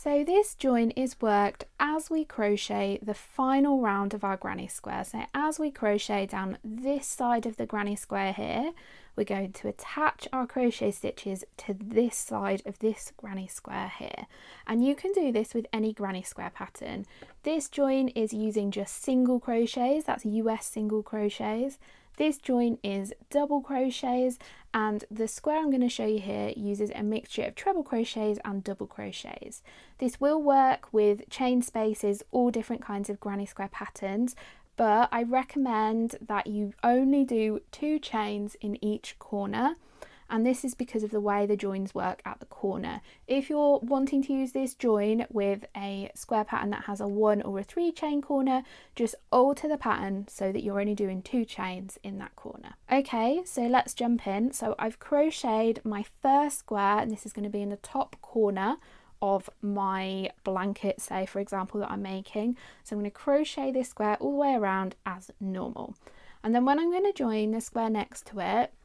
So this join is worked as we crochet the final round of our granny square. So as we crochet down this side of the granny square here, we're going to attach our crochet stitches to this side of this granny square here. And you can do this with any granny square pattern. This join is using just single crochets, that's US single crochets. This join is double crochets, and the square I'm going to show you here uses a mixture of treble crochets and double crochets. This will work with chain spaces, all different kinds of granny square patterns, but I recommend that you only do 2 chains in each corner, and this is because of the way the joins work at the corner. If you're wanting to use this join with a square pattern that has a 1 or a 3 chain corner, just alter the pattern so that you're only doing 2 chains in that corner. Okay, so let's jump in. So I've crocheted my first square, and this is going to be in the top corner of my blanket, say for example, that I'm making. So I'm going to crochet this square all the way around as normal, and then when I'm going to join the square next to it,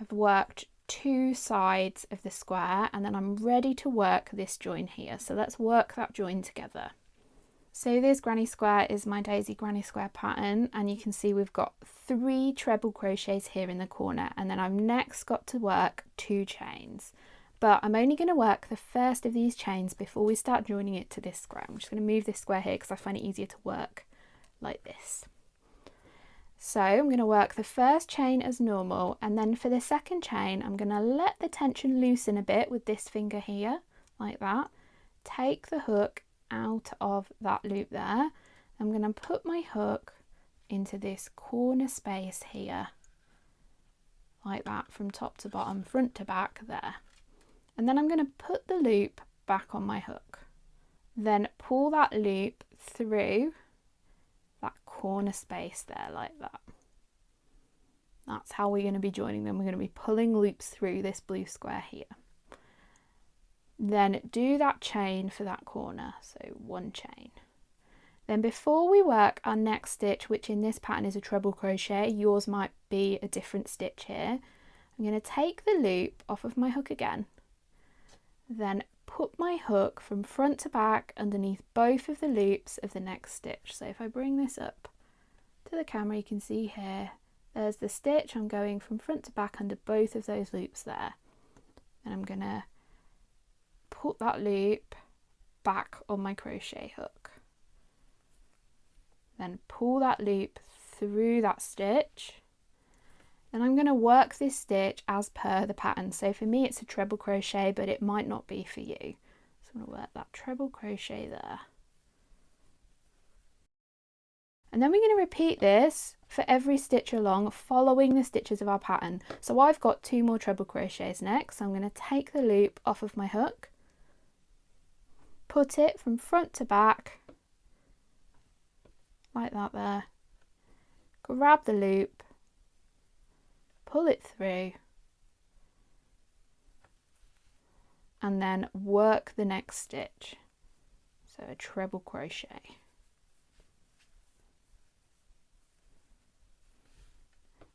I've worked 2 sides of the square, and then I'm ready to work this join here. So let's work that join together. So this granny square is my daisy granny square pattern, and you can see we've got 3 treble crochets here in the corner, and then I've next got to work 2 chains. But I'm only going to work the first of these chains before we start joining it to this square. I'm just going to move this square here because I find it easier to work like this. So I'm going to work the first chain as normal, and then for the second chain I'm going to let the tension loosen a bit with this finger here, like that. Take the hook out of that loop there. I'm going to put my hook into this corner space here, like that, from top to bottom, front to back there. And then I'm going to put the loop back on my hook. Then pull that loop through that corner space there, like that. That's how we're going to be joining them. We're going to be pulling loops through this blue square here. Then do that chain for that corner, so 1 chain. Then before we work our next stitch, which in this pattern is a treble crochet, yours might be a different stitch here, I'm going to take the loop off of my hook again, then put my hook from front to back underneath both of the loops of the next stitch. So if I bring this up to the camera, you can see here, there's the stitch. I'm going from front to back under both of those loops there, and I'm going to put that loop back on my crochet hook, then pull that loop through that stitch. Then I'm going to work this stitch as per the pattern. So for me it's a treble crochet, but it might not be for you. So I'm going to work that treble crochet there. And then we're going to repeat this for every stitch along, following the stitches of our pattern. So I've got 2 more treble crochets next. So I'm going to take the loop off of my hook, put it from front to back, like that there, grab the loop, pull it through, and then work the next stitch. So a treble crochet.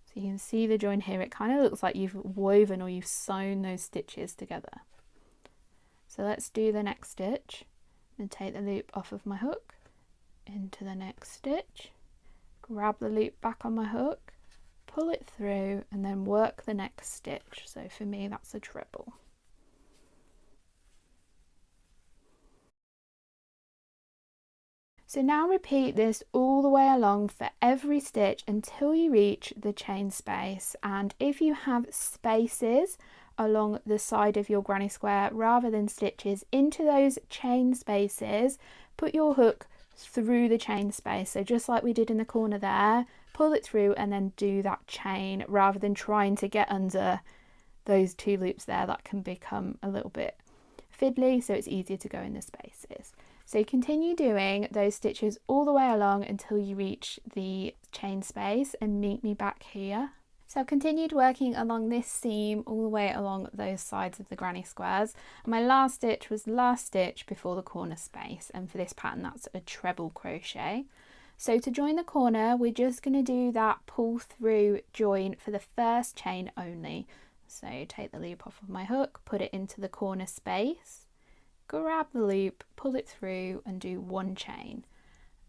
So you can see the join here, it kind of looks like you've woven or you've sewn those stitches together. So let's do the next stitch, and take the loop off of my hook, into the next stitch, grab the loop back on my hook, pull it through, and then work the next stitch. So for me that's a treble. So now repeat this all the way along for every stitch until you reach the chain space. And if you have spaces along the side of your granny square rather than stitches, into those chain spaces put your hook through the chain space. So just like we did in the corner there, pull it through and then do that chain rather than trying to get under those 2 loops there. That can become a little bit fiddly, so it's easier to go in the spaces. So continue doing those stitches all the way along until you reach the chain space and meet me back here. So I've continued working along this seam all the way along those sides of the granny squares. And my last stitch was the last stitch before the corner space, and for this pattern that's a treble crochet. So to join the corner, we're just going to do that pull through join for the first chain only. So take the loop off of my hook, put it into the corner space, grab the loop, pull it through and do 1 chain,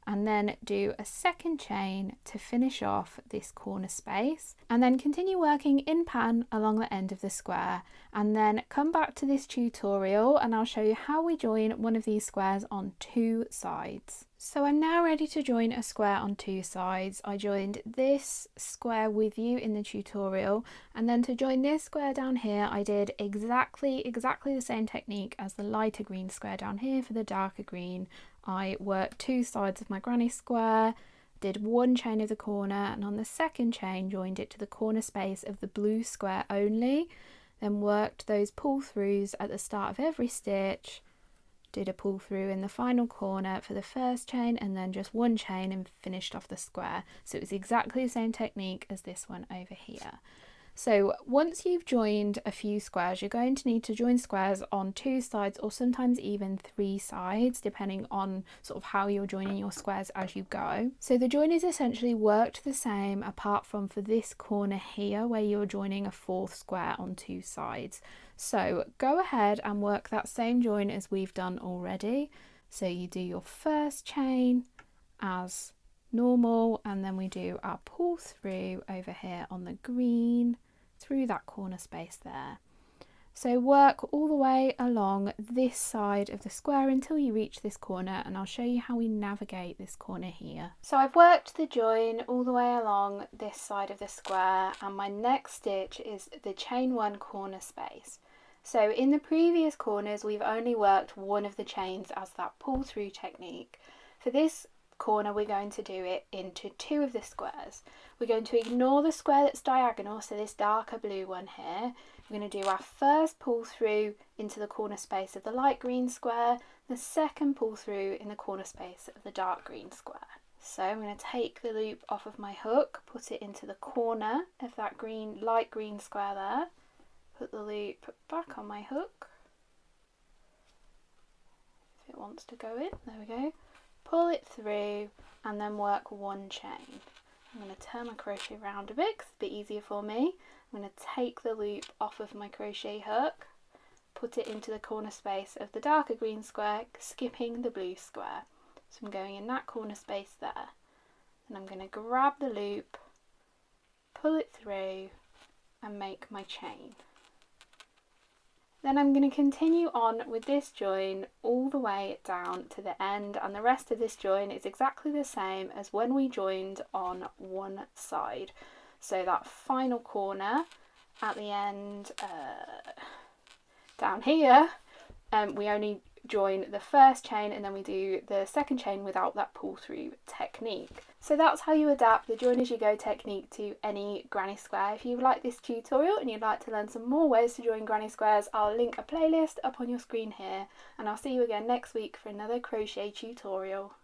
and then do a 2nd chain to finish off this corner space, and then continue working in pattern along the end of the square, and then come back to this tutorial and I'll show you how we join one of these squares on 2 sides. So I'm now ready to join a square on 2 sides. I joined this square with you in the tutorial, and then to join this square down here I did exactly the same technique as the lighter green square down here for the darker green. I worked 2 sides of my granny square, did 1 chain of the corner, and on the 2nd chain joined it to the corner space of the blue square only, then worked those pull throughs at the start of every stitch, did a pull through in the final corner for the 1st chain, and then just 1 chain and finished off the square. So it was exactly the same technique as this one over here. So once you've joined a few squares, you're going to need to join squares on 2 sides or sometimes even 3 sides, depending on sort of how you're joining your squares as you go. So the join is essentially worked the same apart from for this corner here where you're joining a 4th square on 2 sides. So go ahead and work that same join as we've done already. So you do your 1st chain as normal, and then we do our pull through over here on the green through that corner space there. So work all the way along this side of the square until you reach this corner, and I'll show you how we navigate this corner here. So I've worked the join all the way along this side of the square, and my next stitch is the chain 1 corner space. So in the previous corners we've only worked one of the chains as that pull through technique. For this corner we're going to do it into 2 of the squares. We're going to ignore the square that's diagonal, so this darker blue one here. We're going to do our 1st pull through into the corner space of the light green square, the 2nd pull through in the corner space of the dark green square. So I'm going to take the loop off of my hook, put it into the corner of that light green square there, put the loop back on my hook if it wants to go in, there we go. Pull it through and then work 1 chain. I'm going to turn my crochet around a bit because it's a bit easier for me. I'm going to take the loop off of my crochet hook, put it into the corner space of the darker green square, skipping the blue square. So I'm going in that corner space there. And I'm going to grab the loop, pull it through and make my chain. Then I'm going to continue on with this join all the way down to the end, and the rest of this join is exactly the same as when we joined on 1 side. So that final corner at the end down here, we only join the 1st chain and then we do the 2nd chain without that pull through technique. So that's how you adapt the join as you go technique to any granny square. If you like this tutorial and you'd like to learn some more ways to join granny squares, I'll link a playlist up on your screen here, and I'll see you again next week for another crochet tutorial.